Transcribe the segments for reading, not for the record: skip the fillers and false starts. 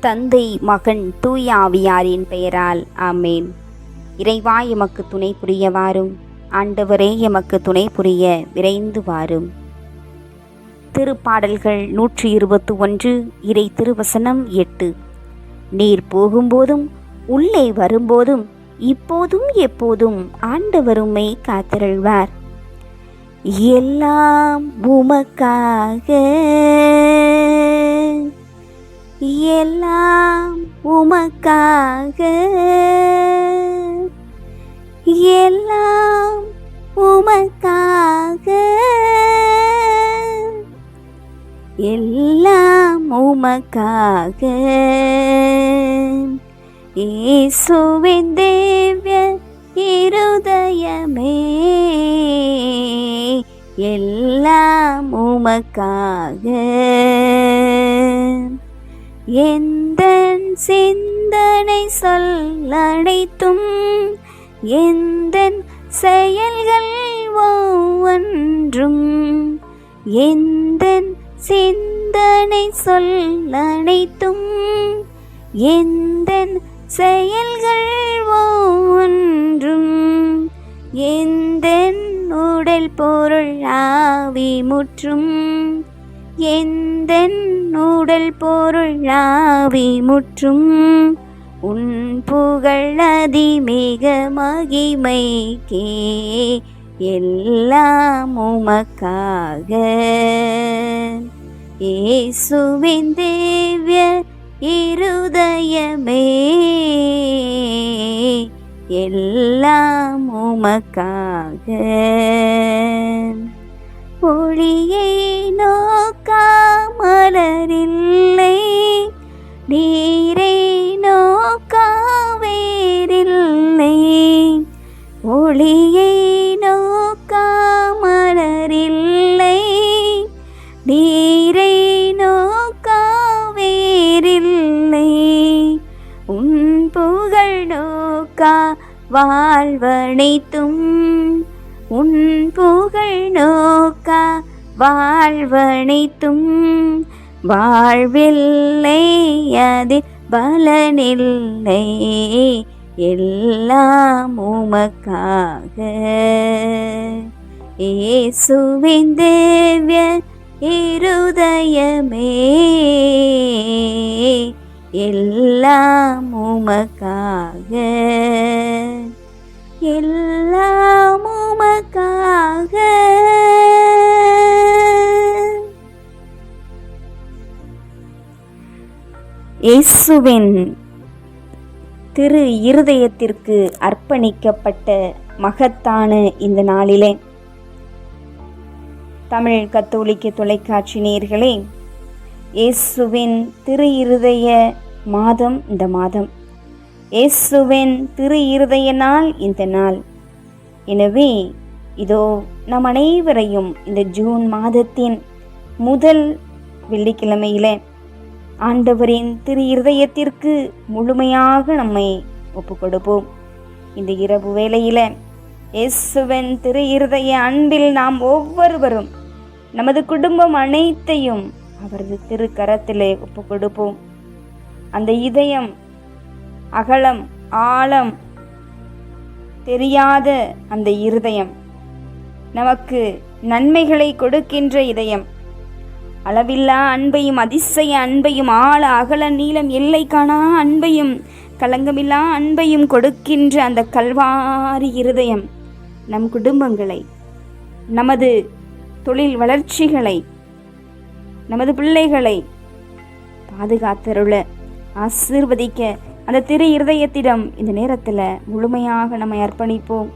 தந்தை, மகன், தூய ஆவியாரின் பெயரால் ஆமேன். இறைவா, எமக்கு துணை புரிய வாரும். ஆண்டவரே, எமக்கு துணை புரிய விரைந்து வாரும். திருப்பாடல்கள் 121 இறை திருவசனம் 8. நீர் போகும்போதும் உள்ளே வரும்போதும் இப்போதும் எப்போதும் ஆண்டவருமை காத்திருள்வார். எல்லாம் உமக்காக, எல்லாம் உமக்காக, எல்லாம் உமக்காக, எல்லாம் உமக்காக. இயேசுவின் திவ்ய இருதயமே, எல்லாம் உமக்காக. எந்தன் சிந்தனை சொல்லனைத்தும், எந்தன் செயல்கள் ஒவ்வொன்றும், எந்தன் சிந்தனை சொல்லனைத்தும், எந்தன் செயல்கள் ஒவ்வொன்றும், எந்தன் உடல் பொருள் ஆவி முற்றும், எந்தன் உடல் பொருள் ஆவி முற்றும், உன் புகழ் அதிமிக மகிமைக்கே, எல்லாம் உமக்காக. இயேசுவின் திவ்ய இருதயமே, எல்லாம் உமக்காக. ஒளியை நோக்கா மலரில்லை, நீரை நோக்கா வேறில்லை. ஒளியை நோக்கா மலரில்லை, நீரை நோக்கா வேறில்லை. உன் புகழ் நோக்கா வாழ்வனைத்தும், உன் புகழ் நோக்கா வாழ்வனைத்தும், வாழ்வில்லை அதில் பலனில்லை, எல்லாம் உமக்காக. இயேசுவின் திவ்ய இருதயமே, எல்லாம் உமக்காக, எல்லாம் உமக்காக. இயேசுவின் திரு இருதயத்திற்கு அர்ப்பணிக்கப்பட்ட மகத்தான இந்த நாளிலே, தமிழ் கத்தோலிக்க தொலைக்காட்சி நேயர்களே, இயேசுவின் திரு இருதய மாதம் இந்த மாதம், இயேசுவின் திரு இருதய நாள் இந்த நாள். எனவே இதோ நம் அனைவரையும் இந்த ஜூன் மாதத்தின் முதல் வெள்ளிக்கிழமையிலே ஆண்டவரின் திரு இருதயத்திற்கு முழுமையாக நம்மை ஒப்பு கொடுப்போம். இந்த இரவு வேளையில இயேசுவின் திரு இருதய அன்பில் நாம் ஒவ்வொருவரும் நமது குடும்பம் அனைத்தையும் அவரது திருக்கரத்திலே ஒப்பு கொடுப்போம். அந்த இதயம் அகலம் ஆழம் தெரியாத அந்த இருதயம், நமக்கு நன்மைகளை கொடுக்கின்ற இதயம், அளவில்லா அன்பையும் அதிசய அன்பையும் ஆழ அகல நீளம் எல்லை காணா அன்பையும் களங்கமில்லா அன்பையும் கொடுக்கின்ற அந்த கல்வாரி இருதயம் நம் குடும்பங்களை, நமது தொழில் வளர்ச்சிகளை, நமது பிள்ளைகளை பாதுகாத்தருள ஆசீர்வதிக்க அந்த திரு இருதயத்திடம் இந்த நேரத்தில் முழுமையாக நம்மை அர்ப்பணிப்போம்.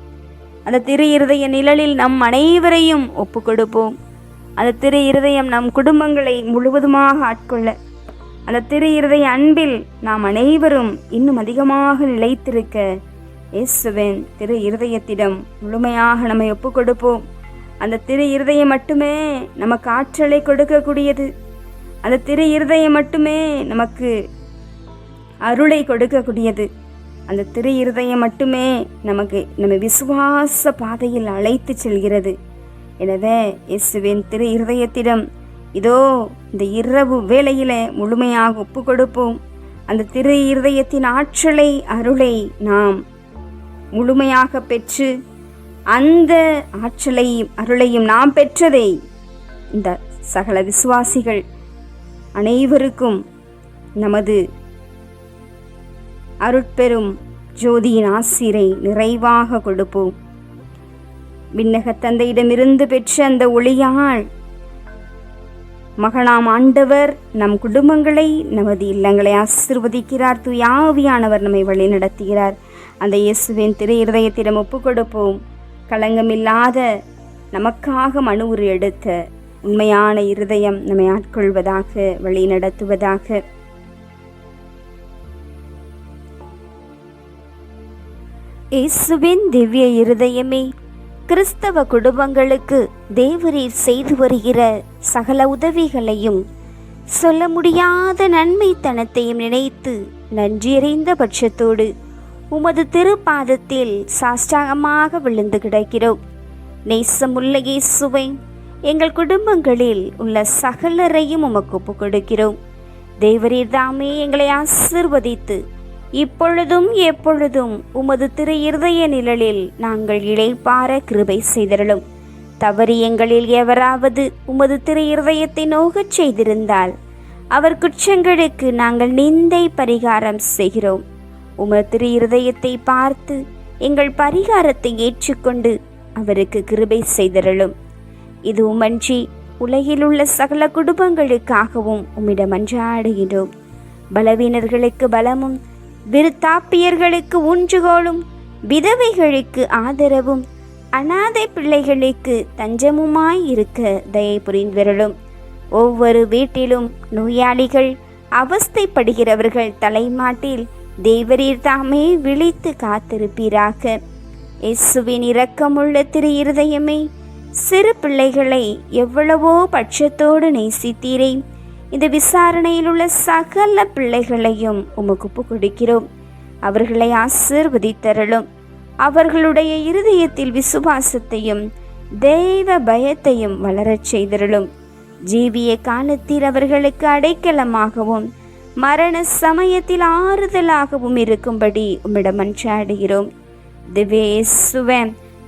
அந்த திரு இருதய நிழலில் நம் அனைவரையும் ஒப்பு கொடுப்போம். அந்த திரு இருதயம் நம் குடும்பங்களை முழுவதுமாக ஆட்கொள்ள, அந்த திரு இருதய அன்பில் நாம் அனைவரும் இன்னும் அதிகமாக நிலைத்திருக்க இயேசுவின் திரு இருதயத்திடம் முழுமையாக நம்மை ஒப்பு கொடுப்போம். அந்த திரு இருதயம் மட்டுமே நமக்கு ஆற்றலை கொடுக்கக்கூடியது. அந்த திரு இருதயம் மட்டுமே நமக்கு அருளை கொடுக்கக்கூடியது. அந்த திரு இருதயம் மட்டுமே நம்ம விசுவாச பாதையில் அழைத்து செல்கிறது. எனவே இயேசுவின் திரு இருதயத்திடம் இதோ இந்த இரவு வேளையில முழுமையாக ஒப்பு கொடுப்போம். அந்த திரு இருதயத்தின் ஆற்றலை, அருளை நாம் முழுமையாக பெற்று, அந்த ஆற்றலையும் அருளையும் நாம் பெற்றதை இந்த சகல விசுவாசிகள் அனைவருக்கும் நமது அருட்பெரும் ஜோதியின் ஆசிரை நிறைவாக கொடுப்போம். விண்ணக தந்தையிடமிருந்து பெற்ற அந்த ஒளியால் மகனாம் ஆண்டவர் நம் குடும்பங்களை, நமது இல்லங்களை ஆசீர்வதிக்கிறார். தூய ஆவியானவர் நம்மை வழி நடத்துகிறார். அந்த இயேசுவின் திரு இருதயத்திடம் ஒப்பு கொடுப்போம். களங்கமில்லாத நமக்காக மனு உரு எடுத்த உண்மையான இருதயம் நம்மை ஆட்கொள்வதாக, வழி நடத்துவதாக. இயேசுவின் திவ்ய இருதயமே, கிறிஸ்தவ குடும்பங்களுக்கு தேவரீர் செய்து வருகிற சகல உதவிகளையும் சொல்ல முடியாத நன்மைத்தனத்தையும் நினைத்து நன்றியறிந்த பட்சத்தோடு உமது திருப்பாதத்தில் சாஷ்டாகமாக விழுந்து கிடக்கிறோம். நேசமுள்ள இயேசுவே, எங்கள் குடும்பங்களில் உள்ள சகலரையும் உமக்கு ஒப்புக் கொடுக்கிறோம். தேவரீர் தாமே எங்களை ஆசீர்வதித்து இப்பொழுதும் எப்பொழுதும் உமது திரு இருதய நிழலில் நாங்கள் இளைப்பார கிருபை செய்தருளும். தவறி எங்களில் எவராவது உமது திரு இருதயத்தை நோகச் செய்திருந்தால் அவர் குற்றங்களுக்கு நாங்கள் நிந்தை பரிகாரம் செய்கிறோம். உமது திரு இருதயத்தை பார்த்து எங்கள் பரிகாரத்தை ஏற்றுக்கொண்டு அவருக்கு கிருபை செய்தருளும். இது உமன்றி உலகில் உள்ள சகல குடும்பங்களுக்காகவும் உம்மிடம் மன்றாடுகிறோம். பலவீனர்களுக்கு பலமும், விருத்தாப்பியர்களுக்கு ஊன்றுகோலும், விதவைகளுக்கு ஆதரவும், அநாதை பிள்ளைகளுக்கு தஞ்சமுமாய் இருக்க தயை புரிந்தருளும். ஒவ்வொரு வீட்டிலும் நோயாளிகள், அவஸ்தைப்படுகிறவர்கள் தலைமாட்டில் தேவரீர் தாமே விழித்து காத்திருப்பீராக. இயேசுவின் இரக்கமுள்ள திரு இருதயமே, சிறு பிள்ளைகளை எவ்வளவோ பட்சத்தோடு நேசித்தீரே. இந்த விசாரணையில் உள்ள சகல பிள்ளைகளையும் உமக்கு ஒப்புக் கொடுக்கிறோம். அவர்களை ஆசீர்வதித்தருளும். அவர்களுடைய இருதயத்தில் விசுவாசத்தையும் தெய்வ பயத்தையும் வளரச் செய்தருளும். ஜீவிய காலத்தில் அவர்களுக்கு அடைக்கலமாகவும் மரண சமயத்தில் ஆறுதலாகவும் இருக்கும்படி உம்மிடம் மன்றாடுகிறோம். திவ்ய இயேசுவே,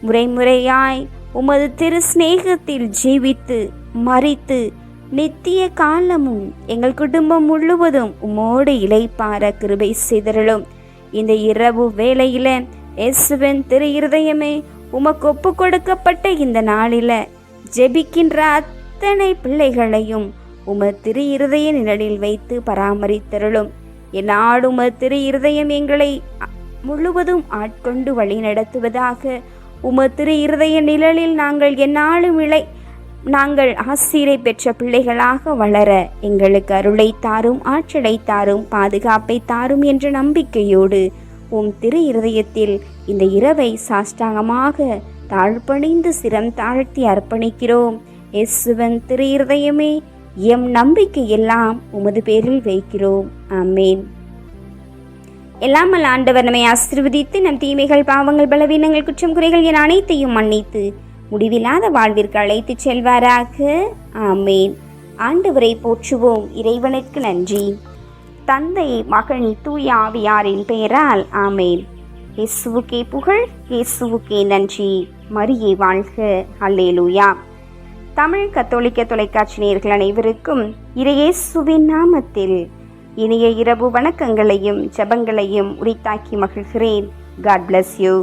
முறைமுறையாய் உமது திரு சிநேகத்தில் ஜீவித்து மரித்து நித்திய காலமும் எங்கள் குடும்பம் முழுவதும் உமோடு இளைப்பார கிருபை செய்தருளும். இந்த இரவு வேளையில இயேசுவின் திரு இருதயமே, உமக்கு ஒப்பு கொடுக்கப்பட்ட இந்த நாளில ஜெபிக்கின்ற அத்தனை பிள்ளைகளையும் உமது திரு இருதய நிழலில் வைத்து பராமரித்தருளும். என்னாடு உமது திரு இருதயம் எங்களை முழுவதும் ஆட்கொண்டு வழி நடத்துவதாக. உமது திரு இருதய நிழலில் நாங்கள் ஆசீரை பெற்ற பிள்ளைகளாக வளர எங்களுக்கு அருளை தாரும், ஆற்றலை தாரும், பாதுகாப்பை தாரும் என்ற நம்பிக்கையோடு உம் திரு இருதயத்தில் இந்த இரவை சாஷ்டாங்கமாக தாழ்பணிந்து சிரம் தாழ்த்தி அர்ப்பணிக்கிறோம். இயேசுவின் திரு இருதயமே, எம் நம்பிக்கை எல்லாம் உமது பேரில் வைக்கிறோம். ஆமேன். எல்லாமல் ஆண்டவர் நம்மை ஆசீர்வதித்து நம் தீமைகள், பாவங்கள், பலவீனங்கள், குற்றம் குறைகள் என அனைத்தையும் மன்னித்து முடிவில்லாத வாழ்விற்கு அழைத்து செல்வாராக. ஆமேன். ஆண்டவரை போற்றுவோம். இறைவனுக்கு நன்றி. தந்தை, மகன், தூய ஆவியாரின் பெயரால் ஆமேன். இயேசுவுக்கே புகழ், இயேசுவுக்கே நன்றி. மரியே வாழ்க. அல்லேலூயா. தமிழ் கத்தோலிக்க தொலைக்காட்சி நேயர்கள் அனைவருக்கும் இறையேசுவின் நாமத்தில் இனிய இரவு வணக்கங்களையும் ஜெபங்களையும் உரித்தாக்கி மகிழ்கிறேன். God bless you.